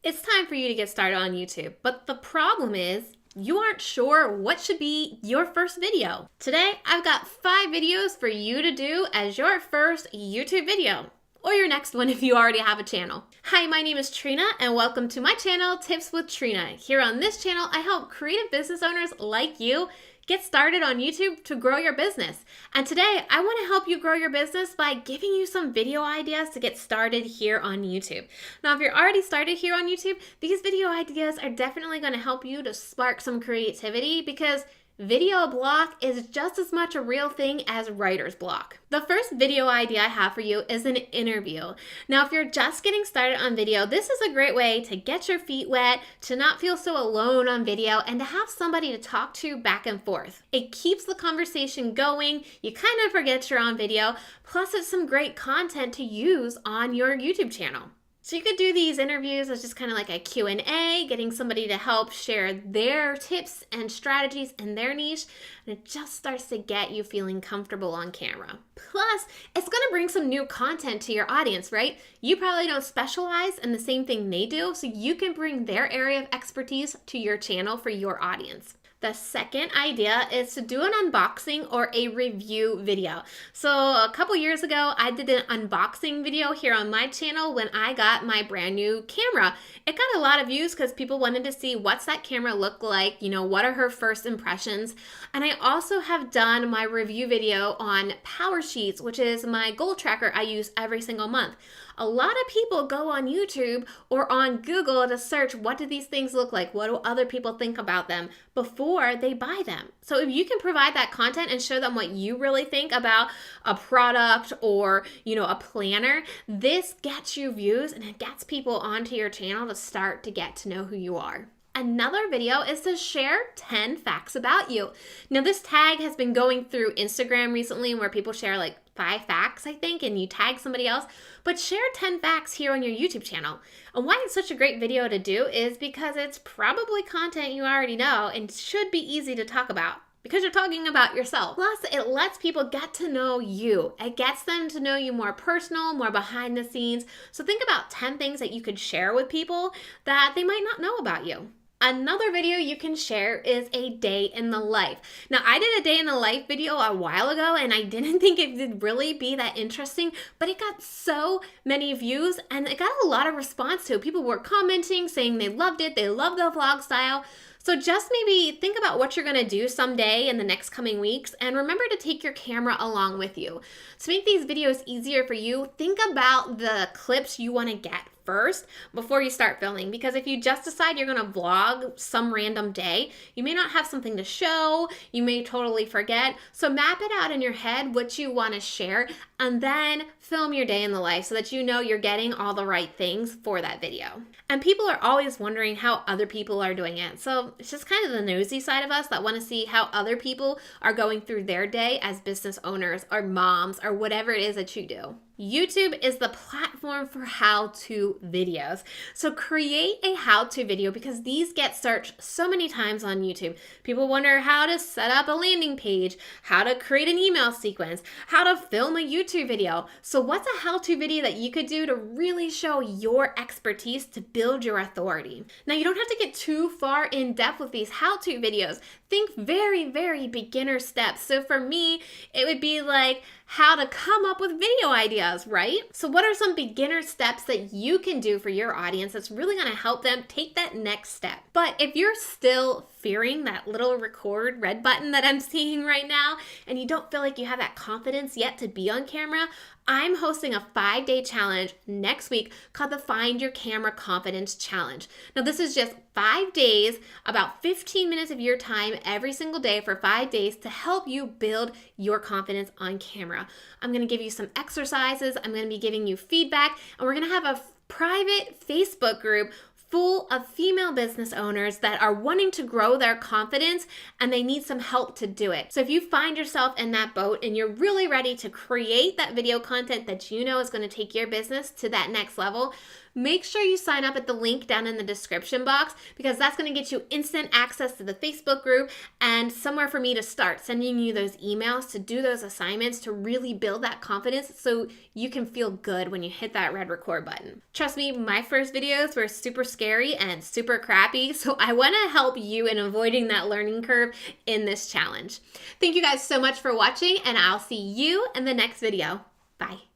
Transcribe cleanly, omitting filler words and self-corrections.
It's time for you to get started on YouTube, but the problem is you aren't sure what should be your first video. Today, I've got 5 videos for you to do as your first YouTube video, or your next one if you already have a channel. Hi, my name is Trina, and welcome to my channel, Tips with Trina. Here on this channel, I help creative business owners like you get started on YouTube to grow your business. And today, I want to help you grow your business by giving you some video ideas to get started here on YouTube. Now, if you're already started here on YouTube, these video ideas are definitely going to help you to spark some creativity because video block is just as much a real thing as writer's block. The first video idea I have for you is an interview. Now, if you're just getting started on video, this is a great way to get your feet wet, to not feel so alone on video, and to have somebody to talk to back and forth. It keeps the conversation going, you kind of forget you're on video, plus it's some great content to use on your YouTube channel. So you could do these interviews as just kind of like a Q&A, getting somebody to help share their tips and strategies in their niche, and it just starts to get you feeling comfortable on camera. Plus, it's going to bring some new content to your audience, right? You probably don't specialize in the same thing they do, so you can bring their area of expertise to your channel for your audience. The second idea is to do an unboxing or a review video. So a couple years ago, I did an unboxing video here on my channel when I got my brand new camera. It got a lot of views because people wanted to see what's that camera look like, what are her first impressions. And I also have done my review video on PowerSheets, which is my goal tracker I use every single month. A lot of people go on YouTube or on Google to search what do these things look like, what do other people think about them before they buy them. So if you can provide that content and show them what you really think about a product or, a planner, this gets you views and it gets people onto your channel to start to get to know who you are. Another video is to share 10 facts about you. Now, this tag has been going through Instagram recently where people share like 5 facts, I think, and you tag somebody else, but share 10 facts here on your YouTube channel. And why it's such a great video to do is because it's probably content you already know and should be easy to talk about because you're talking about yourself. Plus, it lets people get to know you. It gets them to know you more personal, more behind the scenes. So think about 10 things that you could share with people that they might not know about you. Another video you can share is a day in the life. Now, I did a day in the life video a while ago and I didn't think it would really be that interesting, but it got so many views and it got a lot of response to it. People were commenting, saying they loved it, they loved the vlog style. So just maybe think about what you're gonna do someday in the next coming weeks and remember to take your camera along with you. To make these videos easier for you, think about the clips you wanna get first before you start filming, because if you just decide you're gonna vlog some random day, you may not have something to show, you may totally forget. So map it out in your head what you wanna share and then film your day in the life so that you know you're getting all the right things for that video. And people are always wondering how other people are doing it. So it's just kind of the nosy side of us that wanna see how other people are going through their day as business owners or moms or whatever it is that you do. YouTube is the platform for how-to videos. So create a how-to video because these get searched so many times on YouTube. People wonder how to set up a landing page, how to create an email sequence, how to film a YouTube video. So what's a how-to video that you could do to really show your expertise to build your authority? Now, you don't have to get too far in depth with these how-to videos. Think very, very beginner steps. So for me, it would be like how to come up with video ideas, right? So what are some beginner steps that you can do for your audience that's really gonna help them take that next step? But if you're still fearing that little record red button that I'm seeing right now, and you don't feel like you have that confidence yet to be on camera, I'm hosting a 5-day challenge next week called the Find Your Camera Confidence Challenge. Now, this is just 5 days, about 15 minutes of your time every single day for 5 days to help you build your confidence on camera. I'm going to give you some exercises, I'm going to be giving you feedback, and we're going to have a private Facebook group full of female business owners that are wanting to grow their confidence and they need some help to do it. So if you find yourself in that boat and you're really ready to create that video content that you know is going to take your business to that next level, make sure you sign up at the link down in the description box, because that's going to get you instant access to the Facebook group and somewhere for me to start sending you those emails to do those assignments to really build that confidence so you can feel good when you hit that red record button. Trust me, my first videos were super scary and super crappy, so I want to help you in avoiding that learning curve in this challenge. Thank you guys so much for watching, and I'll see you in the next video. Bye.